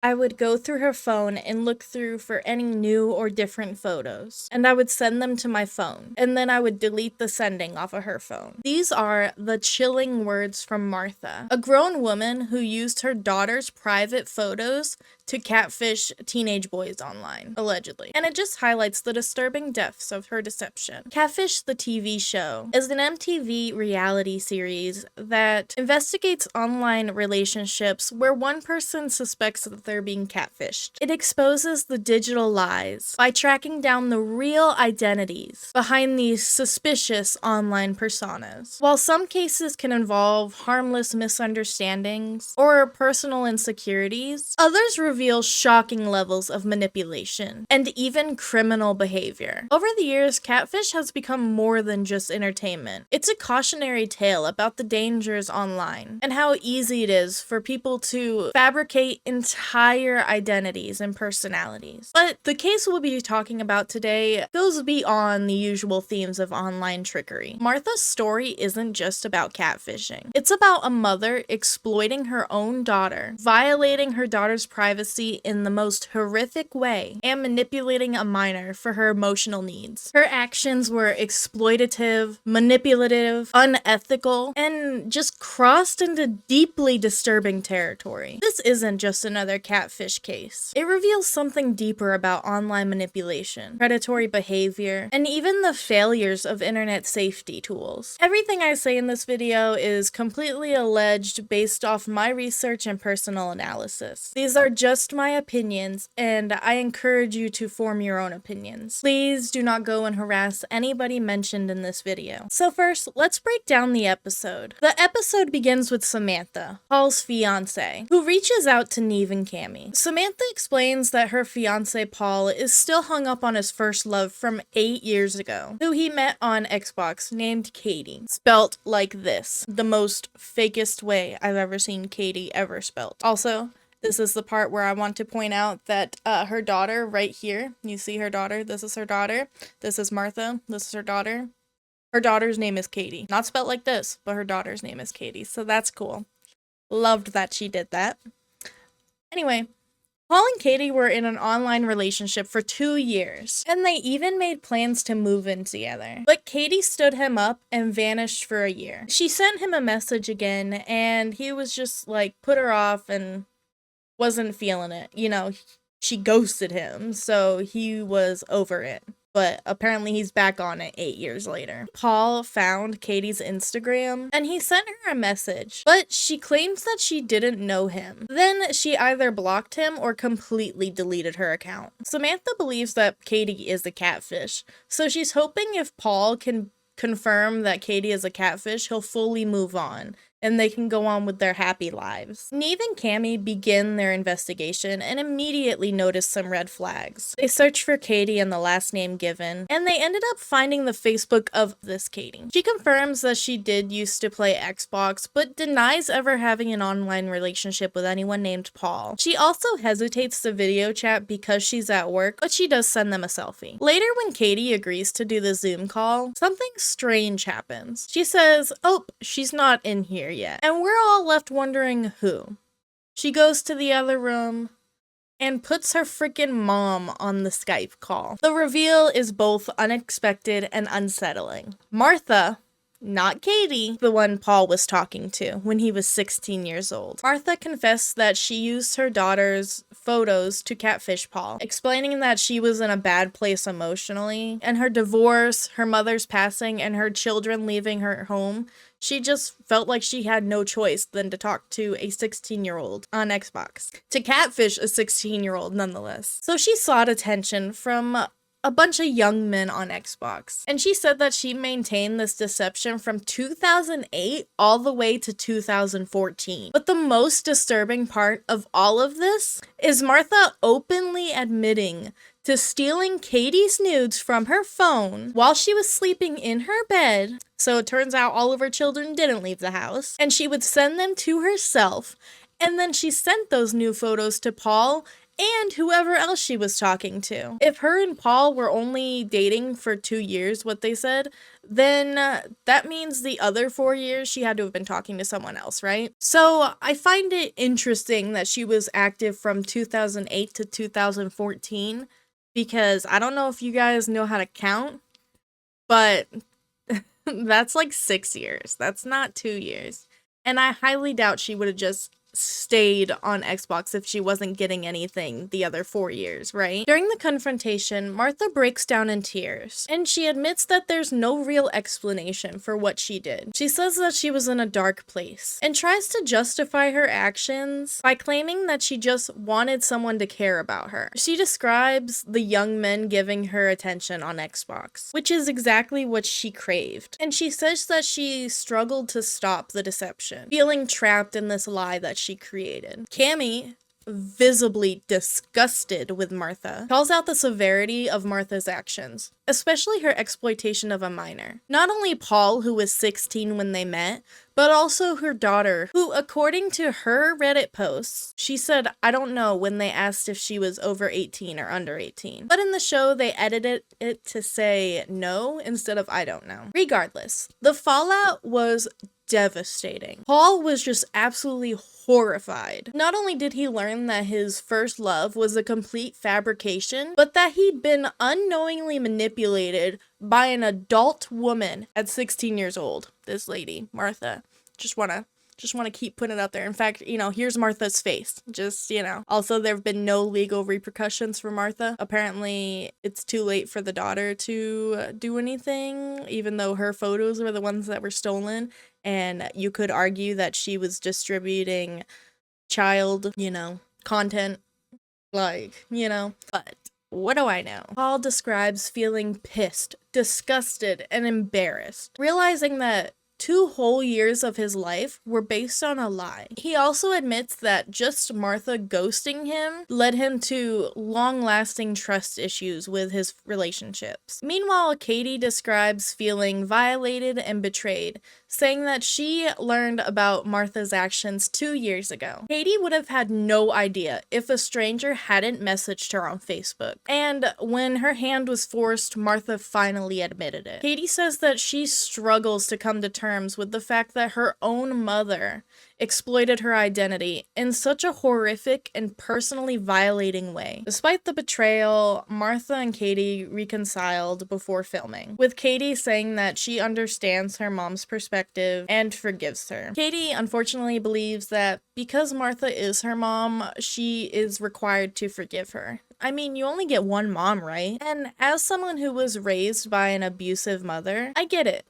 I would go through her phone and look through for any new or different photos, and I would send them to my phone, and then I would delete the sending off of her phone. These are the chilling words from Martha, a grown woman who used her daughter's private photos to catfish teenage boys online, allegedly. And it just highlights the disturbing depths of her deception. Catfish, the TV show, is an MTV reality series that investigates online relationships where one person suspects that they're being catfished. It exposes the digital lies by tracking down the real identities behind these suspicious online personas. While some cases can involve harmless misunderstandings or personal insecurities, others reveal shocking levels of manipulation and even criminal behavior. Over the years, Catfish has become more than just entertainment. It's a cautionary tale about the dangers online and how easy it is for people to fabricate entire identities and personalities. But the case we'll be talking about today goes beyond the usual themes of online trickery. Martha's story isn't just about catfishing. It's about a mother exploiting her own daughter, violating her daughter's privacy in the most horrific way, and manipulating a minor for her emotional needs. Her actions were exploitative, manipulative, unethical, and just crossed into deeply disturbing territory. This isn't just another catfish case. It reveals something deeper about online manipulation, predatory behavior, and even the failures of internet safety tools. Everything I say in this video is completely alleged based off my research and personal analysis. These are just my opinions, and I encourage you to form your own opinions. Please do not go and harass anybody mentioned in this video. So first, let's break down the episode. The episode begins with Samantha, Paul's fiance, who reaches out to Neve and Cammy. Samantha explains that her fiance Paul is still hung up on his first love from 8 years ago, who he met on Xbox, named Katie, spelt like this, the most fakest way I've ever seen Katie ever spelt. Also, this is the part where I want to point out that her daughter right here, you see her daughter, this is her daughter, this is Martha, this is her daughter. Her daughter's name is Katie. Not spelled like this, but her daughter's name is Katie, so that's cool. Loved that she did that. Anyway, Paul and Katie were in an online relationship for 2 years, and they even made plans to move in together. But Katie stood him up and vanished for a year. She sent him a message again, and he was just like, put her off and wasn't feeling it. You know, she ghosted him, so he was over it. But apparently he's back on it 8 years later. Paul found Katie's Instagram and he sent her a message, but she claims that she didn't know him. Then she either blocked him or completely deleted her account. Samantha believes that Katie is a catfish, so she's hoping if Paul can confirm that Katie is a catfish, he'll fully move on and they can go on with their happy lives. Neve and Cammy begin their investigation and immediately notice some red flags. They search for Katie and the last name given, and they ended up finding the Facebook of this Katie. She confirms that she did used to play Xbox, but denies ever having an online relationship with anyone named Paul. She also hesitates to video chat because she's at work, but she does send them a selfie. Later, when Katie agrees to do the Zoom call, something strange happens. She says, "Oh, she's not in here yet." And we're all left wondering who. She goes to the other room and puts her freaking mom on the Skype call. The reveal is both unexpected and unsettling. Martha, not Katie, the one Paul was talking to when he was 16 years old. Martha confessed that she used her daughter's photos to catfish Paul, explaining that she was in a bad place emotionally, and her divorce, her mother's passing, and her children leaving her home. She just felt like she had no choice than to talk to a 16-year-old on Xbox. To catfish a 16-year-old nonetheless. So she sought attention from a bunch of young men on Xbox. And she said that she maintained this deception from 2008 all the way to 2014. But the most disturbing part of all of this is Martha openly admitting to stealing Katie's nudes from her phone while she was sleeping in her bed. So it turns out all of her children didn't leave the house, and she would send them to herself. And then she sent those new photos to Paul and whoever else she was talking to. If her and Paul were only dating for 2 years, what they said, then that means the other 4 years she had to have been talking to someone else, right? So I find it interesting that she was active from 2008 to 2014, because I don't know if you guys know how to count, but that's like 6 years. That's not 2 years. And I highly doubt she would have just stayed on Xbox if she wasn't getting anything the other 4 years, right? During the confrontation, Martha breaks down in tears, and she admits that there's no real explanation for what she did. She says that she was in a dark place, and tries to justify her actions by claiming that she just wanted someone to care about her. She describes the young men giving her attention on Xbox, which is exactly what she craved. And she says that she struggled to stop the deception, feeling trapped in this lie that she created. Cammy, visibly disgusted with Martha, calls out the severity of Martha's actions, especially her exploitation of a minor. Not only Paul, who was 16 when they met, but also her daughter, who, according to her Reddit posts, she said, "I don't know," when they asked if she was over 18 or under 18. But in the show, they edited it to say no instead of "I don't know." Regardless, the fallout was devastating. Paul was just absolutely horrified. Not only did he learn that his first love was a complete fabrication, but that he'd been unknowingly manipulated by an adult woman at 16 years old. This lady, Martha. Just wanna keep putting it out there. In fact, here's Martha's face. Also, there have been no legal repercussions for Martha. Apparently, it's too late for the daughter to do anything, even though her photos were the ones that were stolen. And you could argue that she was distributing child, content. But what do I know? Paul describes feeling pissed, disgusted, and embarrassed, realizing that 2 whole years of his life were based on a lie. He also admits that just Martha ghosting him led him to long-lasting trust issues with his relationships. Meanwhile, Katie describes feeling violated and betrayed, saying that she learned about Martha's actions 2 years ago. Katie would have had no idea if a stranger hadn't messaged her on Facebook. And when her hand was forced, Martha finally admitted it. Katie says that she struggles to come to terms with the fact that her own mother exploited her identity in such a horrific and personally violating way. Despite the betrayal, Martha and Katie reconciled before filming, with Katie saying that she understands her mom's perspective and forgives her. Katie unfortunately believes that because Martha is her mom, she is required to forgive her. I mean, you only get one mom, right? And as someone who was raised by an abusive mother, I get it.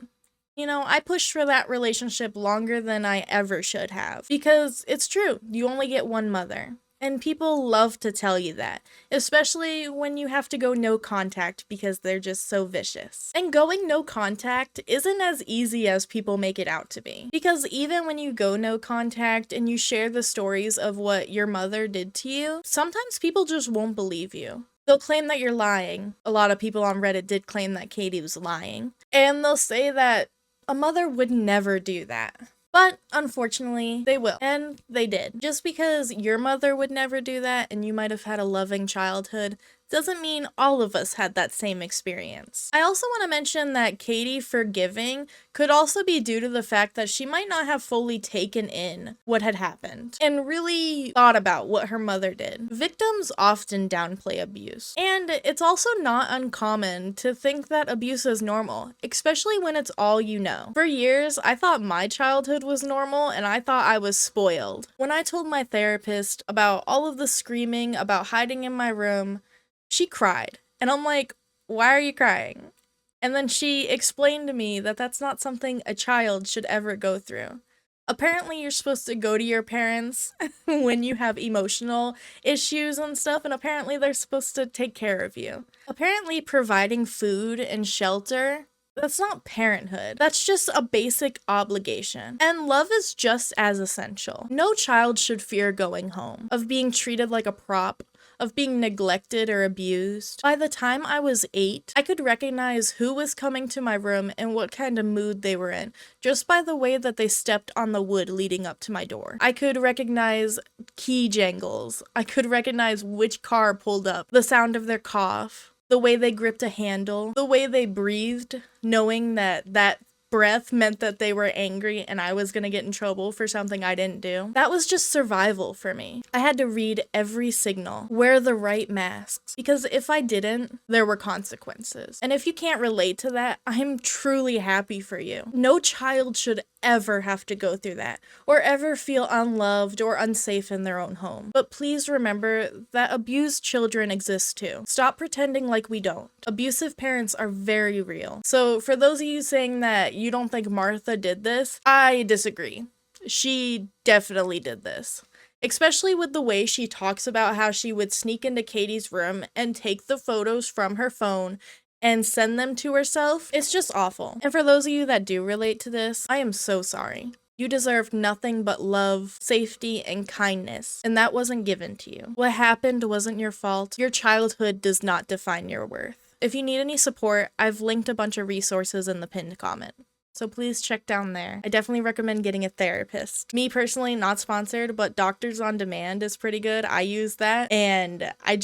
I pushed for that relationship longer than I ever should have. Because it's true, you only get one mother. And people love to tell you that, especially when you have to go no contact because they're just so vicious. And going no contact isn't as easy as people make it out to be. Because even when you go no contact and you share the stories of what your mother did to you, sometimes people just won't believe you. They'll claim that you're lying. A lot of people on Reddit did claim that Katie was lying. And they'll say that a mother would never do that. But unfortunately, they will. And they did. Just because your mother would never do that and you might have had a loving childhood doesn't mean all of us had that same experience. I also want to mention that Katie forgiving could also be due to the fact that she might not have fully taken in what had happened and really thought about what her mother did. Victims often downplay abuse. And it's also not uncommon to think that abuse is normal, especially when it's all you know. For years, I thought my childhood was normal and I thought I was spoiled. When I told my therapist about all of the screaming, about hiding in my room, she cried. And I'm like, "Why are you crying?" And then she explained to me that that's not something a child should ever go through. Apparently, you're supposed to go to your parents when you have emotional issues and stuff, and apparently they're supposed to take care of you. Apparently, providing food and shelter That's not parenthood. That's just a basic obligation. And love is just as essential. No child should fear going home, of being treated like a prop, of being neglected or abused. By the time I was 8, I could recognize who was coming to my room and what kind of mood they were in, just by the way that they stepped on the wood leading up to my door. I could recognize key jangles. I could recognize which car pulled up, the sound of their cough, the way they gripped a handle, the way they breathed, knowing that that breath meant that they were angry and I was gonna get in trouble for something I didn't do. That was just survival for me. I had to read every signal, wear the right masks, because if I didn't, there were consequences. And if you can't relate to that, I'm truly happy for you. No child should ever have to go through that, or ever feel unloved or unsafe in their own home. But please remember that abused children exist too. Stop pretending like we don't. Abusive parents are very real. So for those of you saying that you don't think Martha did this, I disagree. She definitely did this. Especially with the way she talks about how she would sneak into Katie's room and take the photos from her phone and send them to herself. It's just awful. And for those of you that do relate to this, I am so sorry. You deserved nothing but love, safety, and kindness, and that wasn't given to you. What happened wasn't your fault. Your childhood does not define your worth. If you need any support, I've linked a bunch of resources in the pinned comment, so please check down there. I definitely recommend getting a therapist. Me personally, not sponsored, but Doctors on Demand is pretty good. I use that, and I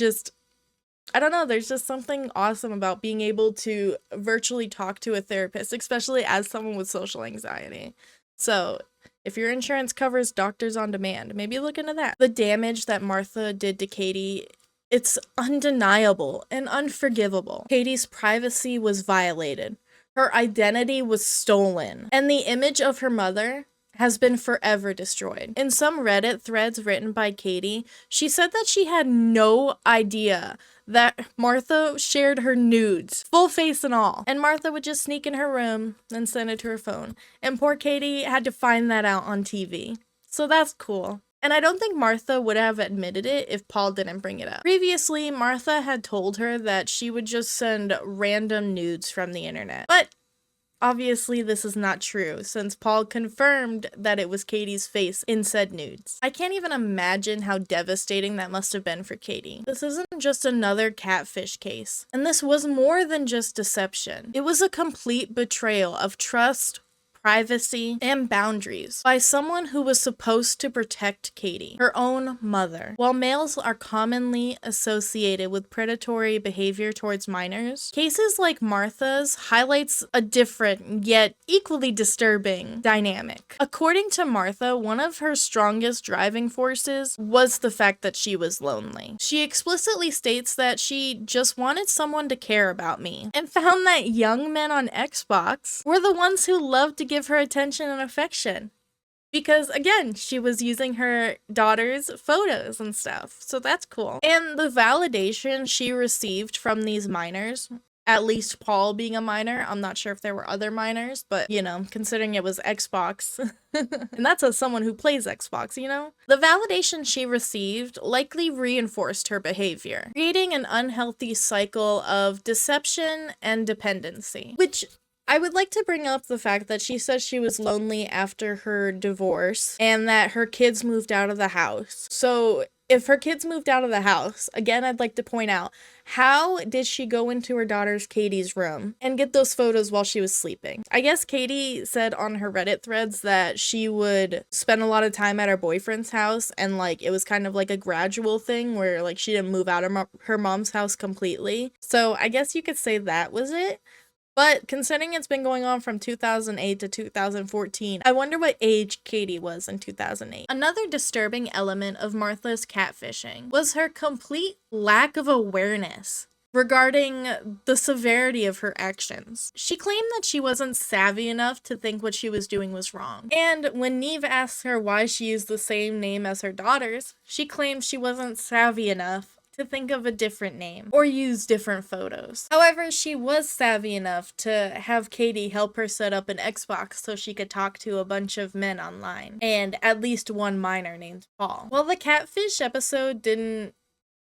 don't know, there's just something awesome about being able to virtually talk to a therapist, especially as someone with social anxiety. So if your insurance covers Doctors on Demand, maybe look into that. The damage that Martha did to Katie, it's undeniable and unforgivable. Katie's privacy was violated. Her identity was stolen. And the image of her mother has been forever destroyed. In some Reddit threads written by Katie, she said that she had no idea that Martha shared her nudes, full face and all. And Martha would just sneak in her room and send it to her phone. And poor Katie had to find that out on TV. So that's cool. And I don't think Martha would have admitted it if Paul didn't bring it up. Previously, Martha had told her that she would just send random nudes from the internet. But obviously, this is not true, since Paul confirmed that it was Katie's face in said nudes. I can't even imagine how devastating that must have been for Katie. This isn't just another catfish case, and this was more than just deception. It was a complete betrayal of trust, privacy, and boundaries by someone who was supposed to protect Katie, her own mother. While males are commonly associated with predatory behavior towards minors, cases like Martha's highlights a different yet equally disturbing dynamic. According to Martha, one of her strongest driving forces was the fact that she was lonely. She explicitly states that she just wanted someone to care about me, and found that young men on Xbox were the ones who loved to give her attention and affection. Because again, she was using her daughter's photos and stuff. So that's cool. And the validation she received from these minors, at least Paul being a minor, I'm not sure if there were other minors, but you know, considering it was Xbox, and that's as someone who plays Xbox, you know? The validation she received likely reinforced her behavior, creating an unhealthy cycle of deception and dependency, which I would like to bring up the fact that she says she was lonely after her divorce and that her kids moved out of the house. So if her kids moved out of the house, again, I'd like to point out, how did she go into her daughter's Katie's room and get those photos while she was sleeping? I guess Katie said on her Reddit threads that she would spend a lot of time at her boyfriend's house, and like it was kind of like a gradual thing where like she didn't move out of her mom's house completely. So I guess you could say that was it. But considering it's been going on from 2008 to 2014, I wonder what age Katie was in 2008. Another disturbing element of Martha's catfishing was her complete lack of awareness regarding the severity of her actions. She claimed that she wasn't savvy enough to think what she was doing was wrong. And when Neve asked her why she used the same name as her daughters, she claimed she wasn't savvy enough to think of a different name or use different photos. However, she was savvy enough to have Katie help her set up an Xbox so she could talk to a bunch of men online, and at least one minor named Paul. While the catfish episode didn't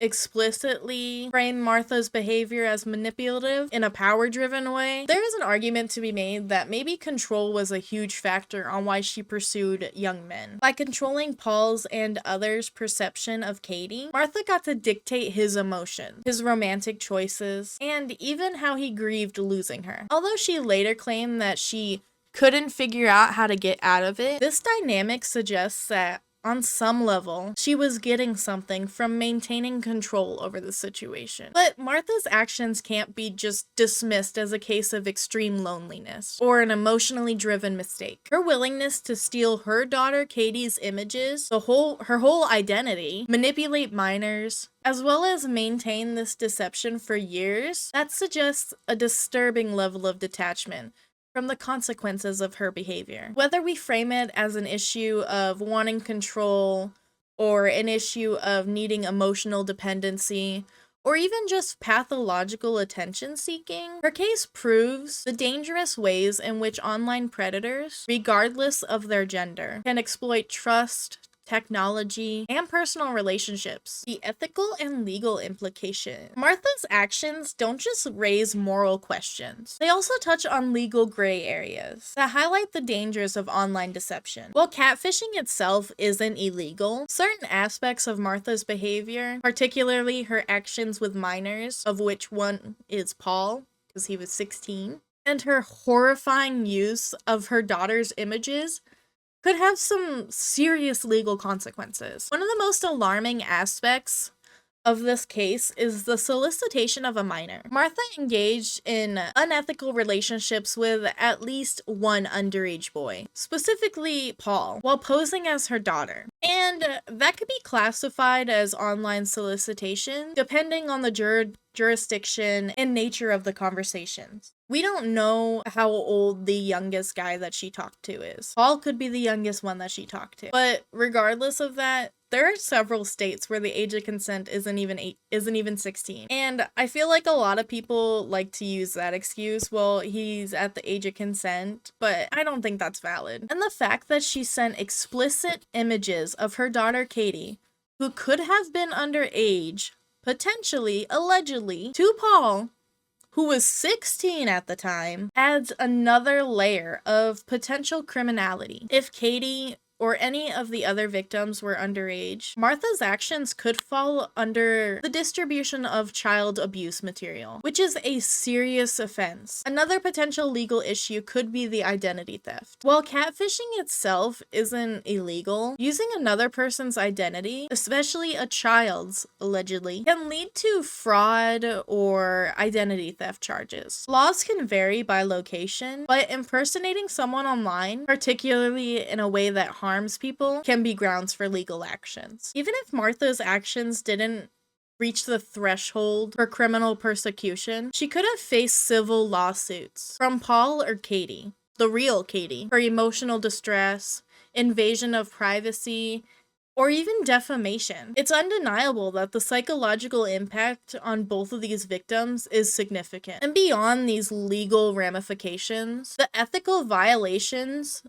explicitly frame Martha's behavior as manipulative in a power-driven way, there is an argument to be made that maybe control was a huge factor on why she pursued young men. By controlling Paul's and others' perception of Katie, Martha got to dictate his emotions, his romantic choices, and even how he grieved losing her. Although she later claimed that she couldn't figure out how to get out of it, this dynamic suggests that on some level, she was getting something from maintaining control over the situation. But Martha's actions can't be just dismissed as a case of extreme loneliness or an emotionally driven mistake. Her willingness to steal her daughter Katie's images, her whole identity, manipulate minors, as well as maintain this deception for years, that suggests a disturbing level of detachment from the consequences of her behavior. Whether we frame it as an issue of wanting control, or an issue of needing emotional dependency, or even just pathological attention seeking, her case proves the dangerous ways in which online predators, regardless of their gender, can exploit trust, technology, and personal relationships. The ethical and legal implication. Martha's actions don't just raise moral questions. They also touch on legal gray areas that highlight the dangers of online deception. While catfishing itself isn't illegal, certain aspects of Martha's behavior, particularly her actions with minors, of which one is Paul, because he was 16, and her horrifying use of her daughter's images, could have some serious legal consequences. One of the most alarming aspects of this case is the solicitation of a minor. Martha engaged in unethical relationships with at least one underage boy, specifically Paul, while posing as her daughter. And that could be classified as online solicitation, depending on the jurisdiction and nature of the conversations. We don't know how old the youngest guy that she talked to is. Paul could be the youngest one that she talked to. But regardless of that, there are several states where the age of consent isn't even 16. And I feel like a lot of people like to use that excuse, well, he's at the age of consent, but I don't think that's valid. And the fact that she sent explicit images of her daughter Katie, who could have been underage, potentially, allegedly, to Paul, who was 16 at the time, adds another layer of potential criminality. If Katie or any of the other victims were underage, Martha's actions could fall under the distribution of child abuse material, which is a serious offense. Another potential legal issue could be the identity theft. While catfishing itself isn't illegal, using another person's identity, especially a child's, allegedly, can lead to fraud or identity theft charges. Laws can vary by location, but impersonating someone online, particularly in a way that harms people, can be grounds for legal actions. Even if Martha's actions didn't reach the threshold for criminal persecution, she could have faced civil lawsuits from Paul or Katie, the real Katie, for emotional distress, invasion of privacy, or even defamation. It's undeniable that the psychological impact on both of these victims is significant. And beyond these legal ramifications, the ethical violations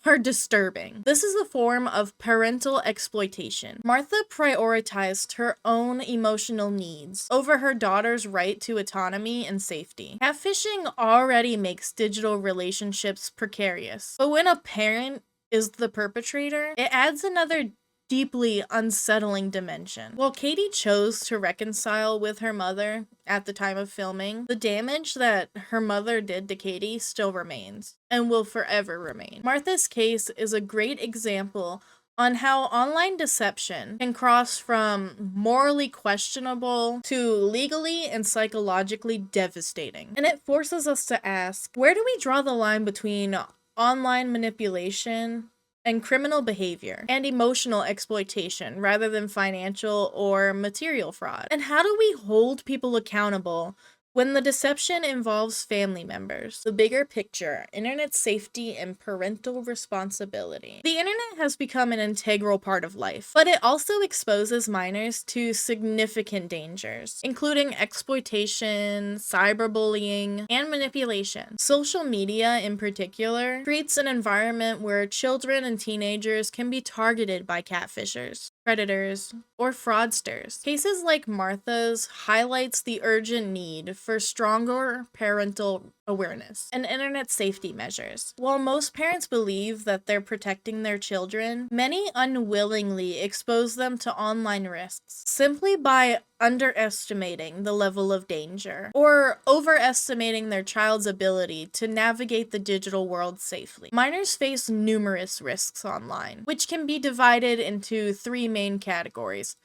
are disturbing. This is a form of parental exploitation. Martha prioritized her own emotional needs over her daughter's right to autonomy and safety. Catfishing already makes digital relationships precarious, but when a parent is the perpetrator, it adds another deeply unsettling dimension. While Katie chose to reconcile with her mother at the time of filming, the damage that her mother did to Katie still remains and will forever remain. Martha's case is a great example on how online deception can cross from morally questionable to legally and psychologically devastating. And it forces us to ask, where do we draw the line between online manipulation and criminal behavior and emotional exploitation rather than financial or material fraud? And how do we hold people accountable when the deception involves family members? The bigger picture, internet safety and parental responsibility. The internet has become an integral part of life, but it also exposes minors to significant dangers, including exploitation, cyberbullying, and manipulation. Social media, in particular, creates an environment where children and teenagers can be targeted by catfishers. predators, or fraudsters. Cases like Martha's highlights the urgent need for stronger parental awareness and internet safety measures. While most parents believe that they're protecting their children, many unwillingly expose them to online risks simply by underestimating the level of danger or overestimating their child's ability to navigate the digital world safely. Minors face numerous risks online, which can be divided into three main categories: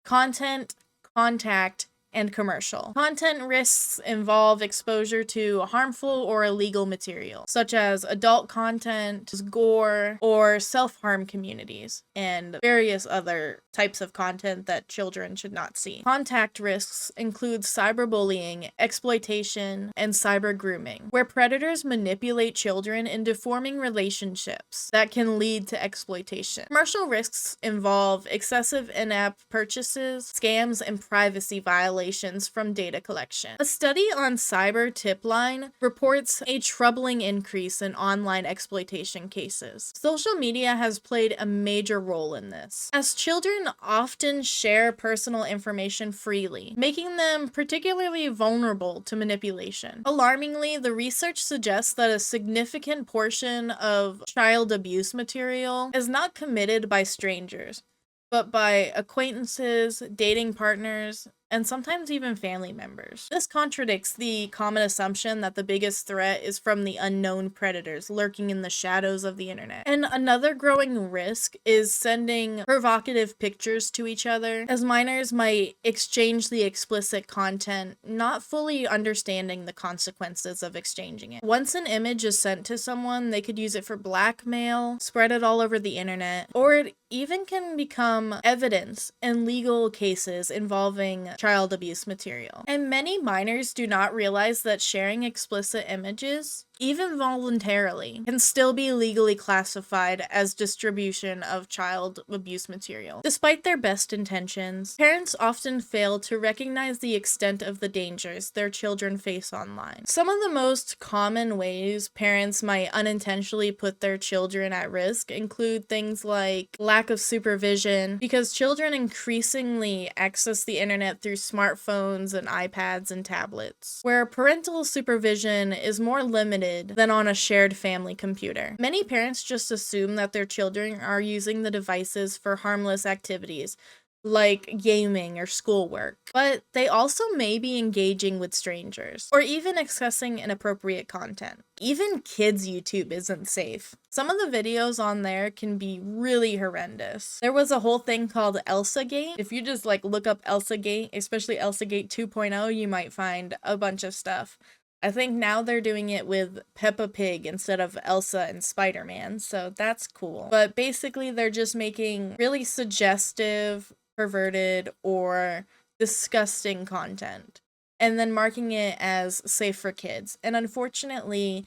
content, contact, and commercial. Content risks involve exposure to harmful or illegal material, such as adult content, gore, or self-harm communities, and various other types of content that children should not see. Contact risks include cyberbullying, exploitation, and cyber grooming, where predators manipulate children into forming relationships that can lead to exploitation. Commercial risks involve excessive in-app purchases, scams, and privacy violations from data collection. A study on Cyber Tipline reports a troubling increase in online exploitation cases. Social media has played a major role in this, as children often share personal information freely, making them particularly vulnerable to manipulation. Alarmingly, the research suggests that a significant portion of child abuse material is not committed by strangers, but by acquaintances, dating partners, and sometimes even family members. This contradicts the common assumption that the biggest threat is from the unknown predators lurking in the shadows of the internet. And another growing risk is sending provocative pictures to each other, as minors might exchange the explicit content, not fully understanding the consequences of exchanging it. Once an image is sent to someone, they could use it for blackmail, spread it all over the internet, or it even can become evidence in legal cases involving child abuse material. And many minors do not realize that sharing explicit images, even voluntarily, can still be legally classified as distribution of child abuse material. Despite their best intentions, parents often fail to recognize the extent of the dangers their children face online. Some of the most common ways parents might unintentionally put their children at risk include things like lack of supervision, because children increasingly access the internet through smartphones and iPads and tablets, where parental supervision is more limited than on a shared family computer. Many parents just assume that their children are using the devices for harmless activities, like gaming or schoolwork, but they also may be engaging with strangers or even accessing inappropriate content. Even kids' YouTube isn't safe. Some of the videos on there can be really horrendous. There was a whole thing called ElsaGate. If you just look up ElsaGate, especially ElsaGate 2.0, you might find a bunch of stuff. I think now they're doing it with Peppa Pig instead of Elsa and Spider-Man, so that's cool. But basically, they're just making really suggestive, perverted, or disgusting content, and then marking it as safe for kids. And unfortunately,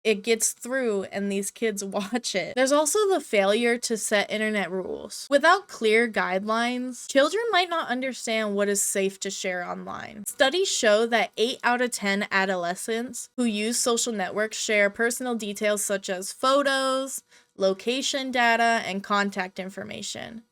it gets through and these kids watch it. There's also the failure to set internet rules. Without clear guidelines, children might not understand what is safe to share online. Studies show that 8 out of 10 adolescents who use social networks share personal details such as photos, location data, and contact information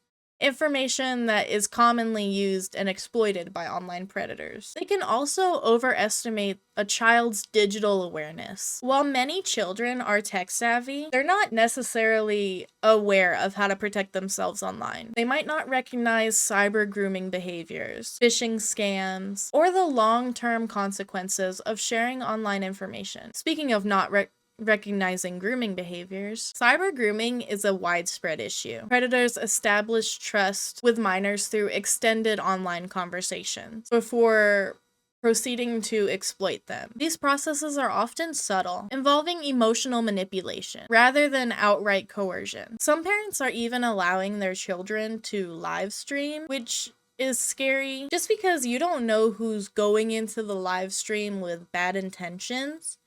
that is commonly used and exploited by online predators. They can also overestimate a child's digital awareness. While many children are tech savvy, they're not necessarily aware of how to protect themselves online. They might not recognize cyber grooming behaviors, phishing scams, or the long-term consequences of sharing online information. Speaking of not recognizing grooming behaviors, cyber grooming is a widespread issue. Predators establish trust with minors through extended online conversations before proceeding to exploit them. These processes are often subtle, involving emotional manipulation rather than outright coercion. Some parents are even allowing their children to live stream, which is scary just because you don't know who's going into the live stream with bad intentions.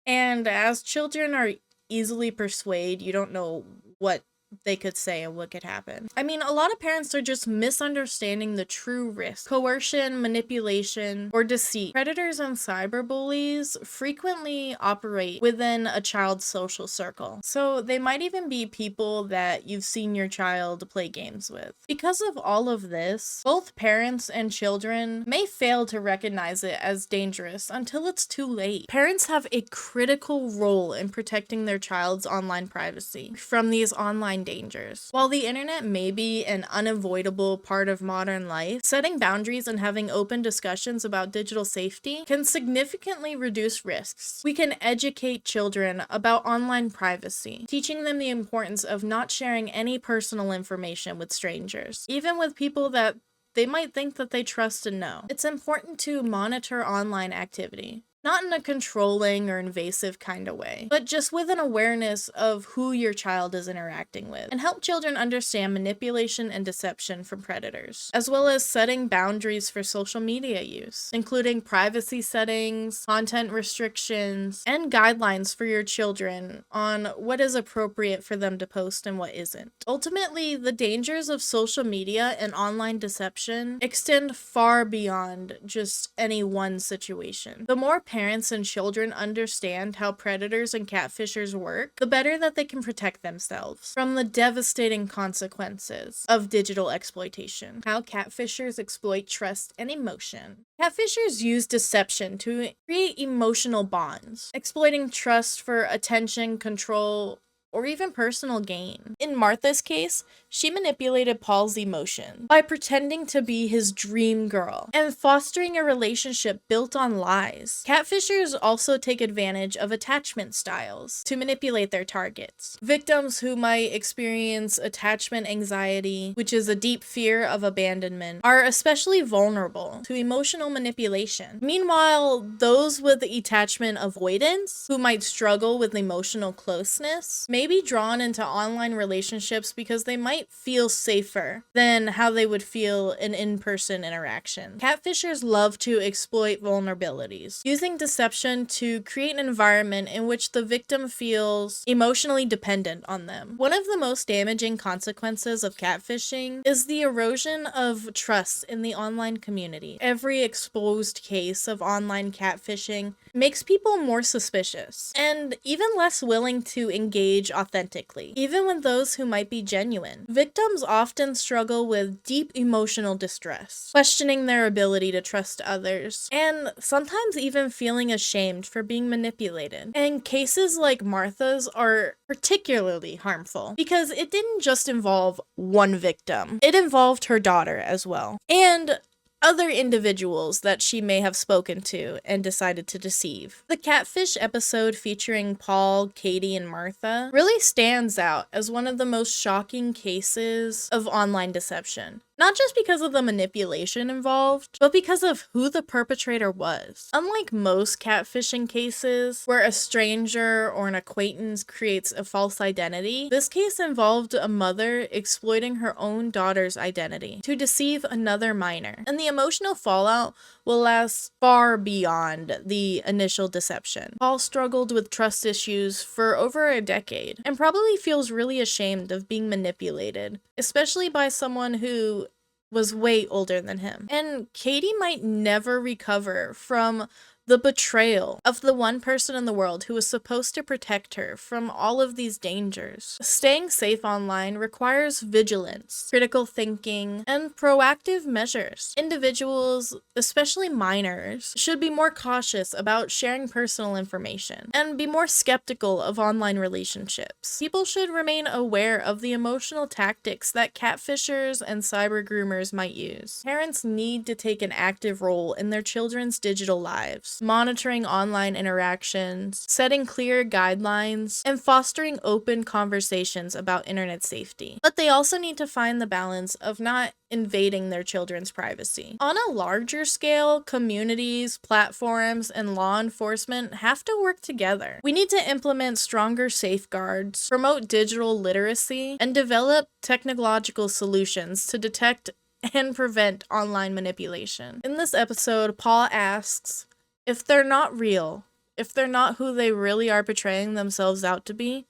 And as children are easily persuaded, you don't know what they could say and what could happen. I mean, a lot of parents are just misunderstanding the true risk. Coercion, manipulation, or deceit. Predators and cyberbullies frequently operate within a child's social circle. So they might even be people that you've seen your child play games with. Because of all of this, both parents and children may fail to recognize it as dangerous until it's too late. Parents have a critical role in protecting their child's online privacy from these online dangers. While the internet may be an unavoidable part of modern life, setting boundaries and having open discussions about digital safety can significantly reduce risks. We can educate children about online privacy, teaching them the importance of not sharing any personal information with strangers, even with people that they might think that they trust and know. It's important to monitor online activity. Not in a controlling or invasive kind of way, but just with an awareness of who your child is interacting with, and help children understand manipulation and deception from predators, as well as setting boundaries for social media use, including privacy settings, content restrictions, and guidelines for your children on what is appropriate for them to post and what isn't. Ultimately, the dangers of social media and online deception extend far beyond just any one situation. The more parents and children understand how predators and catfishers work, the better that they can protect themselves from the devastating consequences of digital exploitation. How catfishers exploit trust and emotion. Catfishers use deception to create emotional bonds, exploiting trust for attention, control, or even personal gain. In Martha's case, she manipulated Paul's emotion by pretending to be his dream girl and fostering a relationship built on lies. Catfishers also take advantage of attachment styles to manipulate their targets. Victims who might experience attachment anxiety, which is a deep fear of abandonment, are especially vulnerable to emotional manipulation. Meanwhile, those with attachment avoidance, who might struggle with emotional closeness, may be drawn into online relationships because they might feel safer than how they would feel in in-person interaction. Catfishers love to exploit vulnerabilities, using deception to create an environment in which the victim feels emotionally dependent on them. One of the most damaging consequences of catfishing is the erosion of trust in the online community. Every exposed case of online catfishing makes people more suspicious and even less willing to engage authentically, even with those who might be genuine. Victims often struggle with deep emotional distress, questioning their ability to trust others, and sometimes even feeling ashamed for being manipulated. And cases like Martha's are particularly harmful because it didn't just involve one victim, it involved her daughter as well, and other individuals that she may have spoken to and decided to deceive. The Catfish episode featuring Paul, Katie, and Martha really stands out as one of the most shocking cases of online deception. Not just because of the manipulation involved, but because of who the perpetrator was. Unlike most catfishing cases, where a stranger or an acquaintance creates a false identity, this case involved a mother exploiting her own daughter's identity to deceive another minor. And the emotional fallout will last far beyond the initial deception. Paul struggled with trust issues for over a decade, and probably feels really ashamed of being manipulated, especially by someone who was way older than him. And Katie might never recover from the betrayal of the one person in the world who was supposed to protect her from all of these dangers. Staying safe online requires vigilance, critical thinking, and proactive measures. Individuals, especially minors, should be more cautious about sharing personal information and be more skeptical of online relationships. People should remain aware of the emotional tactics that catfishers and cyber groomers might use. Parents need to take an active role in their children's digital lives, monitoring online interactions, setting clear guidelines, and fostering open conversations about internet safety. But they also need to find the balance of not invading their children's privacy. On a larger scale, communities, platforms, and law enforcement have to work together. We need to implement stronger safeguards, promote digital literacy, and develop technological solutions to detect and prevent online manipulation. In this episode, Paul asks, if they're not real, if they're not who they really are portraying themselves out to be,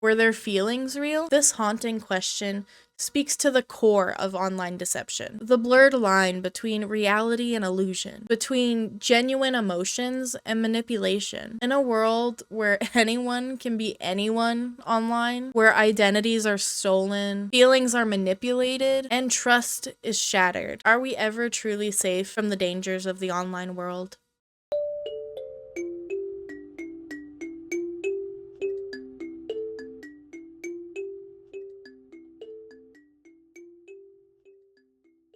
Were their feelings real? This haunting question speaks to the core of online deception. The blurred line between reality and illusion, between genuine emotions and manipulation. In a world where anyone can be anyone online, where identities are stolen, feelings are manipulated, and trust is shattered, are we ever truly safe from the dangers of the online world?